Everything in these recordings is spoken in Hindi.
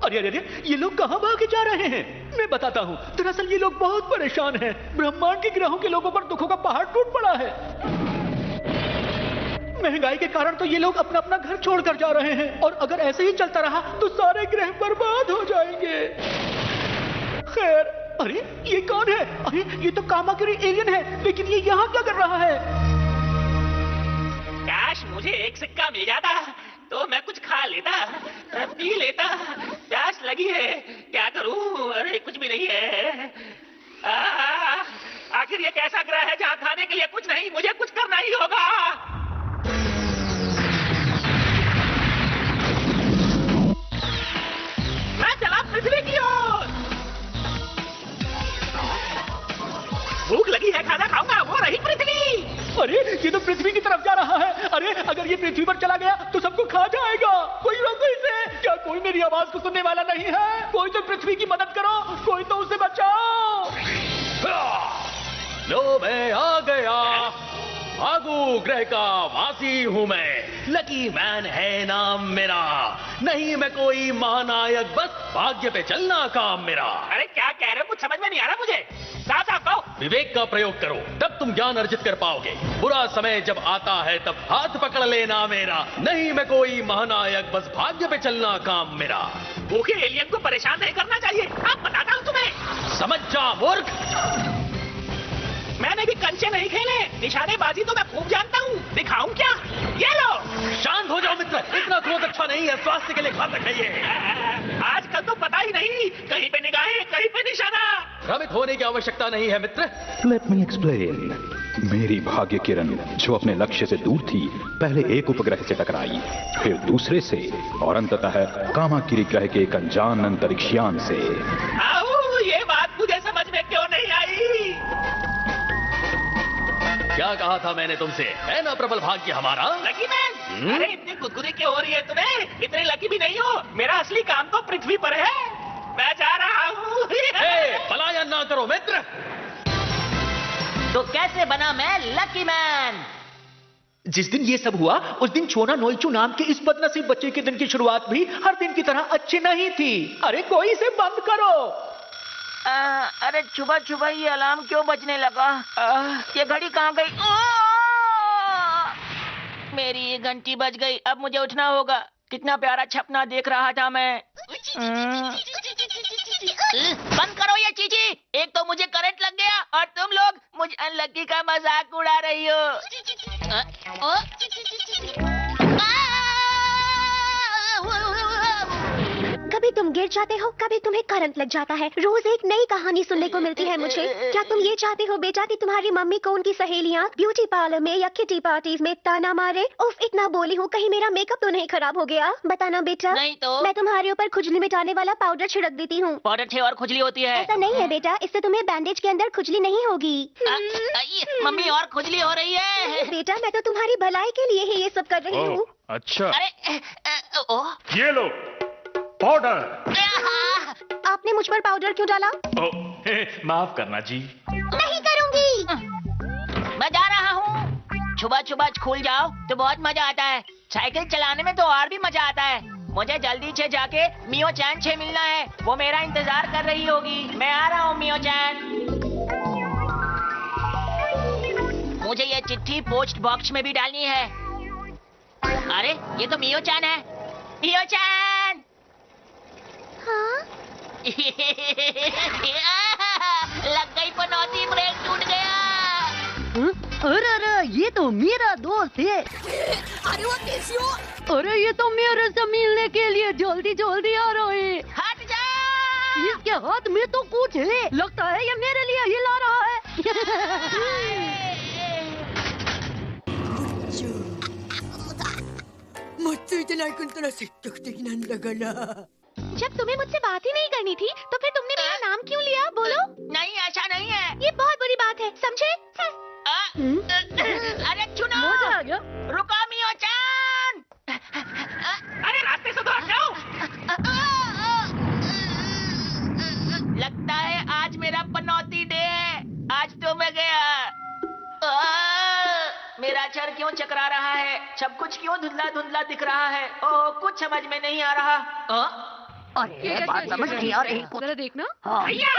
अरे अरे अरे, ये लोग कहाँ भागे जा रहे हैं? मैं बताता हूँ। दरअसल ये लोग बहुत परेशान हैं। ब्रह्मांड के ग्रहों के लोगों पर दुखों का पहाड़ टूट पड़ा है। महंगाई के कारण तो ये लोग अपना अपना घर छोड़कर जा रहे हैं, और अगर ऐसे ही चलता रहा तो सारे ग्रह बर्बाद हो जाएंगे। खैर, अरे ये कौन है? अरे ये तो कामाकिरी एलियन है, लेकिन ये यहाँ क्या कर रहा है? काश मुझे एक सिक्का मिल जाता तो मैं कुछ खा लेता, पी लेता। प्यास लगी है, क्या करूं? अरे कुछ भी नहीं है। आखिर ये कैसा ग्रह है जहाँ खाने के लिए कुछ नहीं? मुझे कुछ करना ही होगा। मैं चला पृथ्वी की ओर। भूख लगी है, खाना खाऊंगा। वो रही पृथ्वी। अरे ये तो पृथ्वी की तरफ जा रहा है। अरे अगर ये पृथ्वी पर चला गया तो सबको खा जाएगा। कोई रोको इसे। क्या कोई मेरी आवाज को सुनने वाला नहीं है? कोई तो पृथ्वी की मदद करो, कोई तो उसे बचाओ। लो मैं आ गया। भागू ग्रह का वासी हूँ मैं। लकी मैन है नाम मेरा। नहीं मैं कोई महानायक, बस भाग्य पे चलना काम मेरा। अरे क्या कह रहे हो? कुछ समझ में नहीं आ रहा मुझे। साफ साफ कहो। विवेक का प्रयोग करो, तब तुम ज्ञान अर्जित कर पाओगे। बुरा समय जब आता है तब हाथ पकड़ लेना मेरा। नहीं मैं कोई महानायक, बस भाग्य पे चलना काम मेरा। भूखे एलियन को परेशान नहीं करना चाहिए। अब बताता हूँ तुम्हें। समझ जा मूर्ख। मैंने भी कंचे नहीं खेले। निशानेबाजी तो मैं खूब जानता हूँ। दिखाऊं क्या? ये लो। शांत हो जाओ मित्र, इतना क्रोध अच्छा नहीं है, स्वास्थ्य के लिए घातक है ये। आजकल तो पता ही नहीं, कहीं पे निगाहें, कहीं पे निशाना। भ्रमित होने की आवश्यकता नहीं है मित्र। Let me explain. मेरी भाग्य किरण जो अपने लक्ष्य से दूर थी, पहले एक उपग्रह से टकराई, फिर दूसरे से, और अंततः कामाकिरी ग्रह के एक अनजान अंतरिक्षयान से। ये बात मुझे समझ में क्यों नहीं आई? क्या कहा था मैंने तुमसे? है ना प्रबल भाग्य हमारा? Lucky man. अरे इतनी गुदगुदी क्यों हो रही है तुम्हें? इतने लकी भी नहीं हो। मेरा असली काम तो पृथ्वी पर है। मैं जा रहा हूँ। पलायन ना करो मित्र। तो कैसे बना मैं लकी मैन? जिस दिन ये सब हुआ उस दिन छोना नोइचू नाम के इस बदनसीब बच्चे के दिन की शुरुआत भी हर दिन की तरह अच्छी नहीं थी। अरे कोई इसे बंद करो। अरे सुबह सुबह ये अलार्म क्यों बजने लगा? ये घड़ी कहाँ गई? मेरी ये घंटी बज गई। अब मुझे उठना होगा। कितना प्यारा सपना देख रहा था मैं। बंद करो ये चीजी। एक तो मुझे करंट लग गया और तुम लोग मुझ अनलकी का मजाक उड़ा रही हो। कभी तुम गिर जाते हो, कभी तुम्हें करंट लग जाता है। रोज एक नई कहानी सुनने को मिलती है मुझे। क्या तुम ये चाहते हो बेटा कि तुम्हारी मम्मी को उनकी सहेलियां ब्यूटी पार्लर में या किटी पार्टीज में ताना मारे? उफ, इतना बोली हूँ, कहीं मेरा मेकअप तो नहीं खराब हो गया? बताना बेटा। नहीं तो मैं तुम्हारे ऊपर खुजली मिटाने वाला पाउडर छिड़क देती हूँ। पाउडर से और खुजली होती है? ऐसा नहीं है बेटा, इससे तुम्हें बैंडेज के अंदर खुजली नहीं होगी। मम्मी और खुजली हो रही है। बेटा मैं तो तुम्हारी भलाई के लिए ही ये सब कर रही हूँ। अच्छा। अरे ये लो पाउडर। आपने मुझ पर पाउडर क्यों डाला? माफ करना जी। नहीं करूँगी। मैं जा रहा हूँ। सुबह सुबह स्कूल जाओ तो बहुत मजा आता है। साइकिल चलाने में तो और भी मजा आता है। मुझे जल्दी से जाके मियो चैन से मिलना है। वो मेरा इंतजार कर रही होगी। मैं आ रहा हूँ मियो चैन। मुझे ये चिट्ठी पोस्ट बॉक्स में भी डालनी है। अरे ये तो मियो चैन है। मियो चैन। हाँ? लग गई पनौती, ब्रेक टूट गया। अरे अरे ये तो मेरा दोस्त है। अरे वो कैसी हो? अरे ये तो मेरे से मिलने के लिए जल्दी जल्दी आ रहा है। हट जा। इसके हाथ में तो कुछ है। लगता है ये मेरे लिए हिला रहा है। जब तुम्हें मुझसे बात ही नहीं करनी थी तो फिर तुमने मेरा नाम क्यों लिया? बोलो। नहीं ऐसा नहीं है। ये बहुत बुरी बात है, समझे? अरे सुनो। मजा आ गया। रुको मियो चान। अरे रास्ते से तो हट जाओ। लगता है आज मेरा पनौती डे है। आज तो मैं गया। मेरा सर क्यों चकरा रहा है? सब कुछ क्यों धुंधला धुंधला दिख रहा है? ओह कुछ समझ में नहीं आ रहा। अरे बात समझ नहीं आ रही। जरा देखना। हाँ। हैया!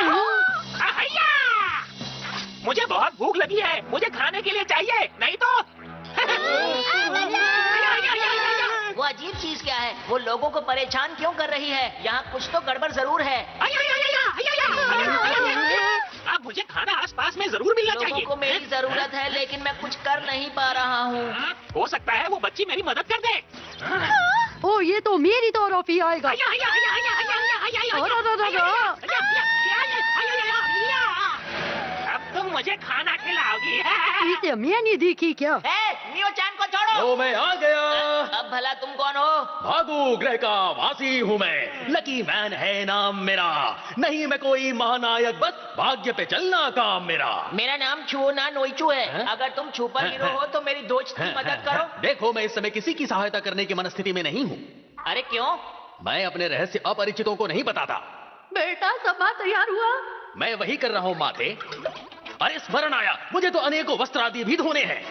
मुझे बहुत भूख लगी है, मुझे खाने के लिए चाहिए, नहीं तो वो अजीब चीज क्या है? वो लोगों को परेशान क्यों कर रही है? यहाँ कुछ तो गड़बड़ जरूर है। अब मुझे खाना आसपास में जरूर मिलना चाहिए। लोगों को मेरी जरूरत है, लेकिन मैं कुछ कर नहीं पा रहा हूँ। हो सकता है वो बच्ची मेरी मदद कर दे। ओ, ये तो मेरी तरफ ही आएगा। अब तुम मुझे खाना खिलाओगी। इसे मैंने देखी क्या? मियो चान को छोड़ो। तो मैं आ गया। अब भला तुम कौन हो? भागु ग्रह का वासी हूँ मैं, लकी मैन है नाम मेरा। नहीं मैं कोई महानायक, बस भाग्य पे चलना काम मेरा। मेरा नाम छुओ ना नोइचू है। अगर तुम सुपर हीरो हो तो मेरी दोस्त की मदद करो। देखो मैं इस समय किसी की सहायता करने की मनस्थिति में नहीं हूँ। अरे क्यों? मैं अपने रहस्य अपरिचितों को नहीं बताता। बेटा सभा तैयार हुआ? मैं वही कर रहा हूँ माथे। अरे स्मरण आया, मुझे तो अनेकों वस्त्र आदि भी धोने हैं।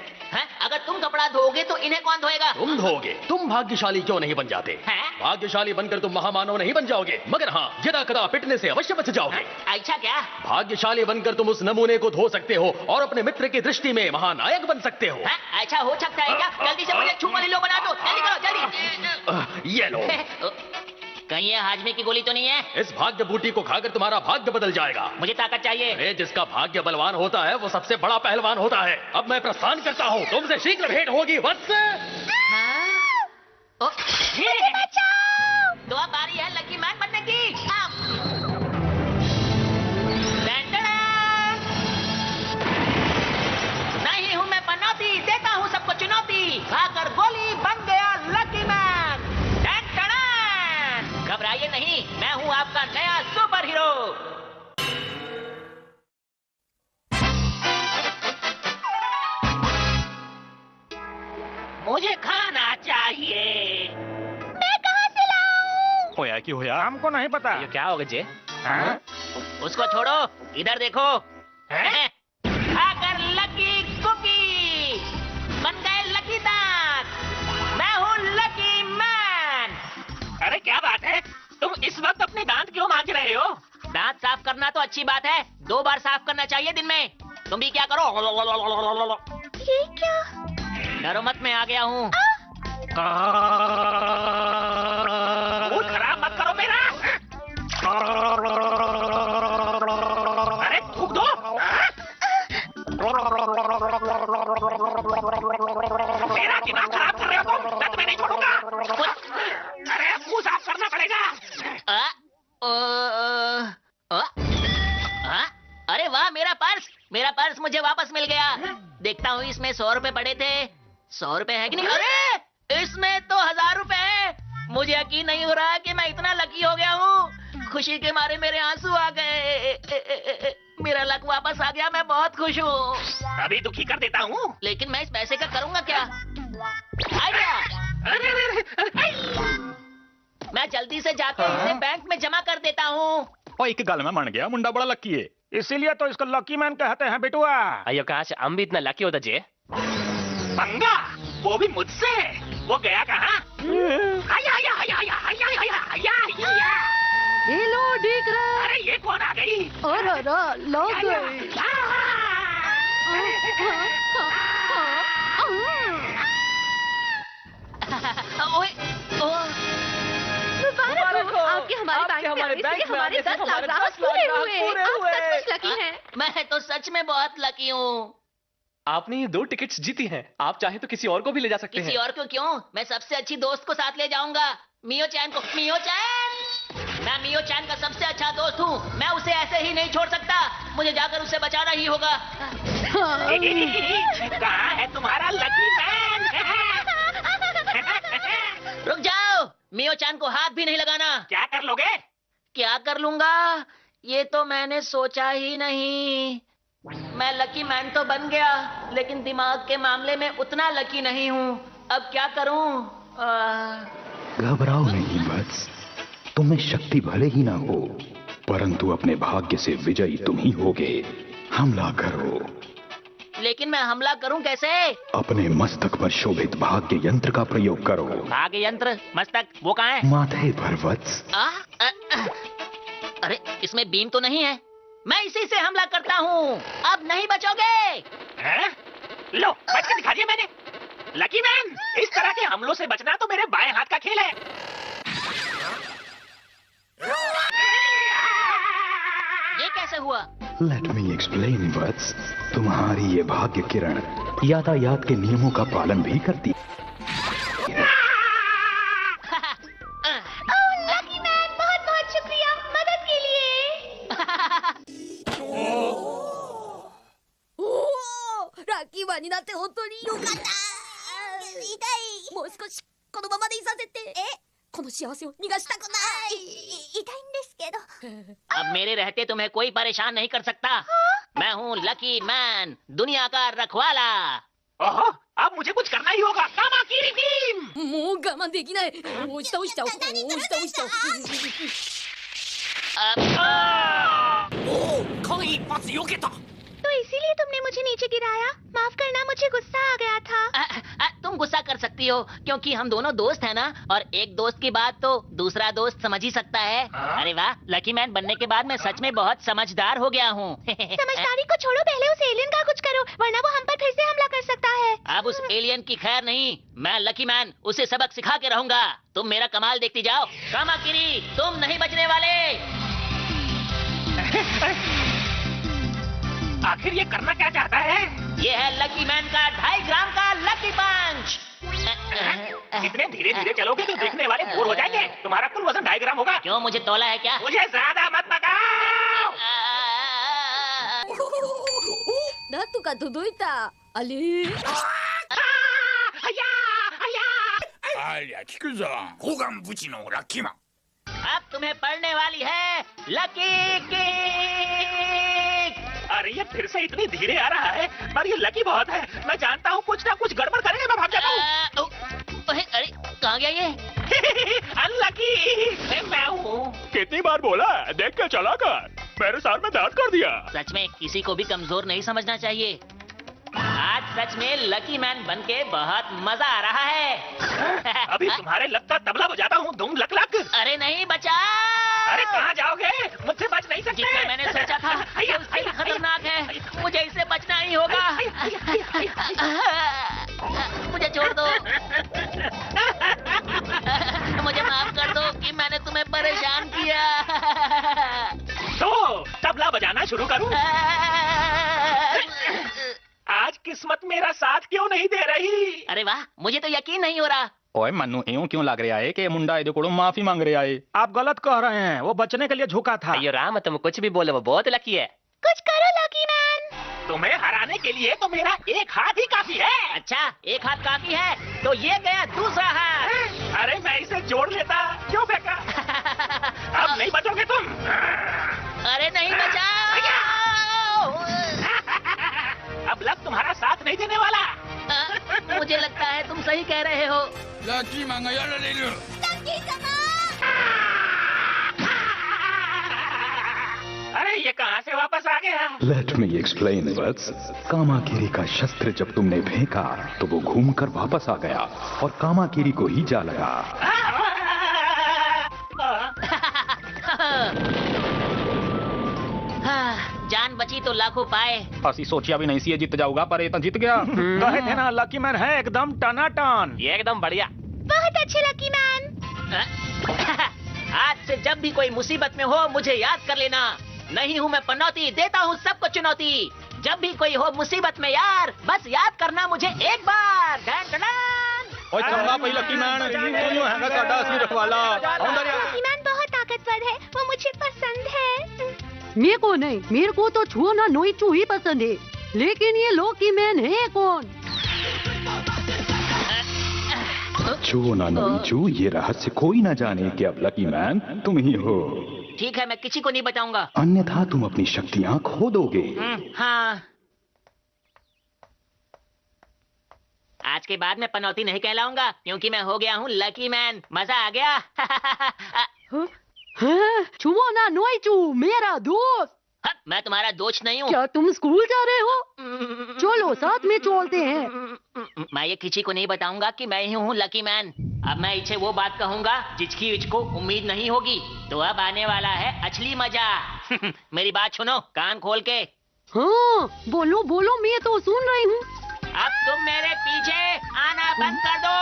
अगर तुम कपड़ा धोगे तो इन्हें कौन धोएगा? तुम धोगे। तुम भाग्यशाली क्यों नहीं बन जाते? भाग्यशाली बनकर तुम महामानव नहीं बन जाओगे, मगर हाँ यदा कदा पिटने से अवश्य बच जाओगे। अच्छा क्या? भाग्यशाली बनकर तुम उस नमूने को धो सकते हो और अपने मित्र की दृष्टि में महानायक बन सकते हो। ऐसा हो सकता है क्या? जल्दी से मुझे छुपा लो बना दो, जल्दी करो जल्दी। ये लो। कहीं ये हाजमे की गोली तो नहीं है? इस भाग्य बूटी को खाकर तुम्हारा भाग्य बदल जाएगा। मुझे ताकत चाहिए। अरे जिसका भाग्य बलवान होता है वो सबसे बड़ा पहलवान होता है। अब मैं प्रस्थान करता हूँ, तुमसे शीघ्र भेंट होगी वत्स। तो अब बारी है लकी मैन बनने की। नहीं हूँ मैं पनौती, देता हूँ सबको चुनौती। खाकर गोली बन गया लकी मैन। घबराइए नहीं, मैं हूँ आपका नया सुपर हीरो। मुझे खाना चाहिए। मैं कहाँ से लाऊं? होया की होया हमको नहीं पता। ये क्या होगा जे? उसको छोड़ो, इधर देखो। खाकर लकी कुकी बन गए लकी दांत। मैं हूँ लकी मैन। अरे क्या बात है, तुम इस वक्त अपने दांत क्यों मांज रहे हो? दांत साफ करना तो अच्छी बात है, 2 बार साफ करना चाहिए दिन में। तुम भी क्या करो? ये क्या? डरो मत, मैं आ गया हूँ। मूड खराब मत करो मेरा। अरे थूक दो। मेरा दिमाग खराब कर रहे हो तुम, मैं तुम्हें नहीं छोड़ूंगा। अरे मुंह साफ करना पड़ेगा। अरे वाह, मेरा पर्स मुझे वापस मिल गया। देखता हूँ इसमें 100 रुपए पड़े थे। 100 रुपए है कि नहीं? अरे इसमें तो 1000 रुपए है। मुझे यकीन नहीं हो रहा कि मैं इतना लकी हो गया हूँ। खुशी के मारे मेरे आंसू आ गए। मेरा लक वापस आ गया, मैं बहुत खुश हूँ। अभी दुखी कर देता हूँ। लेकिन मैं इस पैसे का करूँगा क्या? आइडिया। मैं जल्दी से जाकर इसे बैंक में जमा कर देता हूँ। और एक गल में मन गया, मुंडा बड़ा लकी है। इसीलिए तो इसको लकी मैन कहते हैं बेटुआ। अयो काश हम भी इतना लकी होता जे। पंगा, वो भी मुझसे। वो गया कहाँ? ये लो दिख रहा। अरे ये कौन आ गई? अरे लग गई। मुबारक हो, आपके हमारे बैंक में आने से हमारे 10 लाख पूरे हुए। आप सचमुच लकी हैं। मैं तो सच में बहुत लकी हूँ। आपने ये 2 टिकट्स जीती हैं। आप चाहे तो किसी और को भी ले जा सकते हैं। किसी और को क्यों? मैं सबसे अच्छी दोस्त को साथ ले जाऊंगा, मियो चैन को। मियो चैन, मैं मियो चैन का सबसे अच्छा दोस्त हूँ। मैं उसे ऐसे ही नहीं छोड़ सकता। मुझे जाकर उसे बचाना ही होगा। कहाँ है तुम्हारा लकी मैन? रुक जाओ, मियो चैन को हाथ भी नहीं लगाना। क्या कर लोगे? क्या कर लूंगा? ये तो मैंने सोचा ही नहीं। मैं लकी मैन तो बन गया, लेकिन दिमाग के मामले में उतना लकी नहीं हूँ। अब क्या करूँ? घबराओ नहीं वत्स, तुम्हें शक्ति भले ही ना हो, परंतु अपने भाग्य से विजयी तुम ही होगे। हमला करो। लेकिन मैं हमला करूं कैसे? अपने मस्तक पर शोभित भाग्य यंत्र का प्रयोग करो। भाग्य यंत्र? मस्तक वो कहाँ है? माथे पर वत्स। अरे इसमें बीम तो नहीं है। मैं इसी से हमला करता हूँ। अब नहीं बचोगे। लो बच के दिखा दिया मैंने। लकी मैन, इस तरह के हमलों से बचना तो मेरे बाएं हाथ का खेल है। ये कैसे हुआ? Let me explain, वत्स। तुम्हारी ये भाग्य किरण यातायात के नियमों का पालन भी करती है। लकी मैन, बहुत बहुत शुक्रिया मदद के लिए।ラッキーマンになって本当によかった。痛い。もう少しこのままでいさせて。この幸せを逃がしたくない。痛いんですけど。अब मेरे रहते तुम्हें कोई परेशान नहीं कर सकता। मैं हूँ लकी मैन, दुनिया का रखवाला। ओहो, अब मुझे कुछ करना ही होगा। कामाकिरी बीम। もう我慢できない。押し倒しちゃおう。押し倒しちゃおう。おお、間一髪避けた。 तो इसीलिए तुमने मुझे नीचे गिराया। माफ करना, मुझे गुस्सा आ गया था। तुम गुस्सा कर सकती हो क्योंकि हम दोनों दोस्त हैं ना, और एक दोस्त की बात तो दूसरा दोस्त समझ ही सकता है। अरे वाह, लकी मैन बनने के बाद मैं सच में बहुत समझदार हो गया हूँ। समझदारी को छोड़ो, पहले उस एलियन का कुछ करो, वरना वो हम पर फिर से हमला कर सकता है। अब उस एलियन की खैर नहीं, मैं लकी मैन उसे सबक सिखा के रहूंगा। तुम मेरा कमाल देखती जाओ। कामाकिरी, तुम नहीं बचने वाले। आखिर ये करना क्या चाहता है? ये है लकी मैन का 2.5 ग्राम का लकी पंच। इतने धीरे धीरे चलोगे तो देखने वाले बोर हो जाएंगे। तुम्हारा कुल वजन 2.5 ग्राम होगा। क्यों, मुझे तोला है क्या? मुझे ज्यादा मत बताओ। なんとか届いた。あれ？ありゃ聞くぞ。ホガンブチのラッキーマン。 अब तुम्हें पड़ने वाली है लकी किक। अरे ये फिर से इतनी धीरे आ रहा है, पर ये लकी बहुत है। मैं जानता हूँ कुछ ना कुछ गड़बड़ करेगा। मैं भाग जाता हूँ। अरे कहाँ गया ये? अनलकी मैं हूँ। कितनी बार बोला, देख के चला कर। मेरे सर में दर्द कर दिया। सच में किसी को भी कमजोर नहीं समझना चाहिए। आज सच में लकी मैन बनके बहुत मजा आ रहा है। अभी तुम्हारे लक का तबला बजाता हूँ। धूम लक लक। अरे नहीं बचा। अरे कहाँ जाओगे? मुझसे बच नहीं सकते। जितना मैंने सोचा था उससे खतरनाक है। मुझे इससे बचना ही होगा। मुझे छोड़ दो। मुझे माफ कर दो कि मैंने तुम्हें परेशान किया। तो तबला बजाना शुरू करूँ? आज किस्मत मेरा साथ क्यों नहीं दे रही? अरे वाह, मुझे तो यकीन नहीं हो रहा। ओए मन्नू, यूं क्यों लग रहा है कि मुंडा इधर को माफी मांग रहा है? आप गलत कह रहे हैं, वो बचने के लिए झुका था। अयो राम, तुम कुछ भी बोलो, वो बहुत लकी है। कुछ करो लकी मैन। तुम्हें हराने के लिए तो मेरा एक हाथ ही काफी है। अच्छा, एक हाथ काफी है तो ये गया दूसरा हाथ। अरे मैं इसे जोड़ लेता। क्यों फेंका? अब नहीं बचोगे तुम। अरे नहीं बचा। अब लक तुम्हारा साथ नहीं देने वाला। मुझे लगता है तुम सही कह रहे हो। ラッキーマンがやられる。 अरे ये कहाँ से वापस आ गया? Let me explain, वत्स। कामाकिरी का शस्त्र जब तुमने फेंका तो वो घूमकर वापस आ गया और कामाकिरी को ही जा लगा। जान बची तो लाखों पाए। असि सोचिया भी नहीं सी जीत जाऊंगा, पर ये तो जीत गया। कहे थे ना लकी मैन है एकदम टनाटन। ये एकदम बढ़िया। बहुत अच्छे लकी मैन। आज से जब भी कोई मुसीबत में हो मुझे याद कर लेना। नहीं हूँ मैं पनौती, देता हूँ सबको चुनौती। जब भी कोई हो मुसीबत में यार, बस याद करना मुझे एक बार। Done done done. ओए चंगा पई लकी मैन, तू यूं हैगा काटा असली रखवाला। लकी मैन बहुत ताकतवर है, वो मुझे पसंद है। मेरे को नहीं, मेरे को तो छुओ ना नोइचू ही पसंद है। लेकिन ये लकी मैन है कौन? जो ना नोइचू, ये रहस्य कोई ना जाने कि अब लकी मैन तुम ही हो। ठीक है, मैं किसी को नहीं बताऊंगा। अन्यथा तुम अपनी शक्तियाँ खो दोगे। हाँ, आज के बाद मैं पनौती नहीं कहलाऊंगा क्योंकि मैं हो गया हूँ लकी मैन। मजा आ गया। छुओ ना नोइचू, मेरा दोस्त। मैं तुम्हारा दोस्त नहीं हूँ। क्या तुम स्कूल जा रहे हो? चलो साथ में चलते हैं। मैं ये किसी को नहीं बताऊंगा कि मैं ही हूँ लकी मैन। अब मैं इसे वो बात कहूंगा जिसकी इसको उम्मीद नहीं होगी। तो अब आने वाला है असली मजा। मेरी बात सुनो कान खोल के। हाँ बोलो बोलो, मैं तो सुन रही हूँ। अब तुम मेरे पीछे आना बंद कर दो।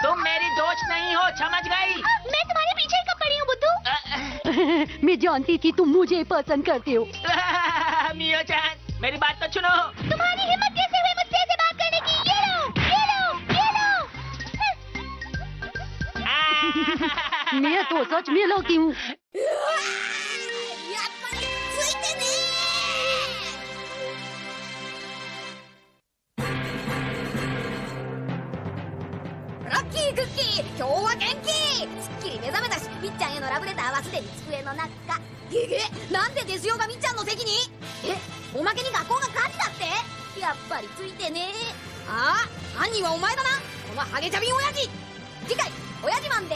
तुम मेरी दोस्त नहीं हो, समझ गई? मैं तुम्हारे पीछे कब पड़ी हूँ बुद्धू? मैं जानती थी तुम मुझे पसंद करते हो। मियो चान, मेरी बात तो सुनो। तुम्हारी हिम्मत कैसे हुई मुझसे ऐसे बात करने की? ये लो, ये लो, ये लो। मैं तो सच में लकी हूँ। やっぱりついてねー。ラッキークッキー、今日は元気。すっきり目覚めたし、みっちゃんへのラブレターはすでに机の中。なんでですよがみっちゃんの席に？おまけに学校が火事だって？やっぱりついてねー。ああ、犯人はお前だな、このハゲチャビン親父。次回、親父マンで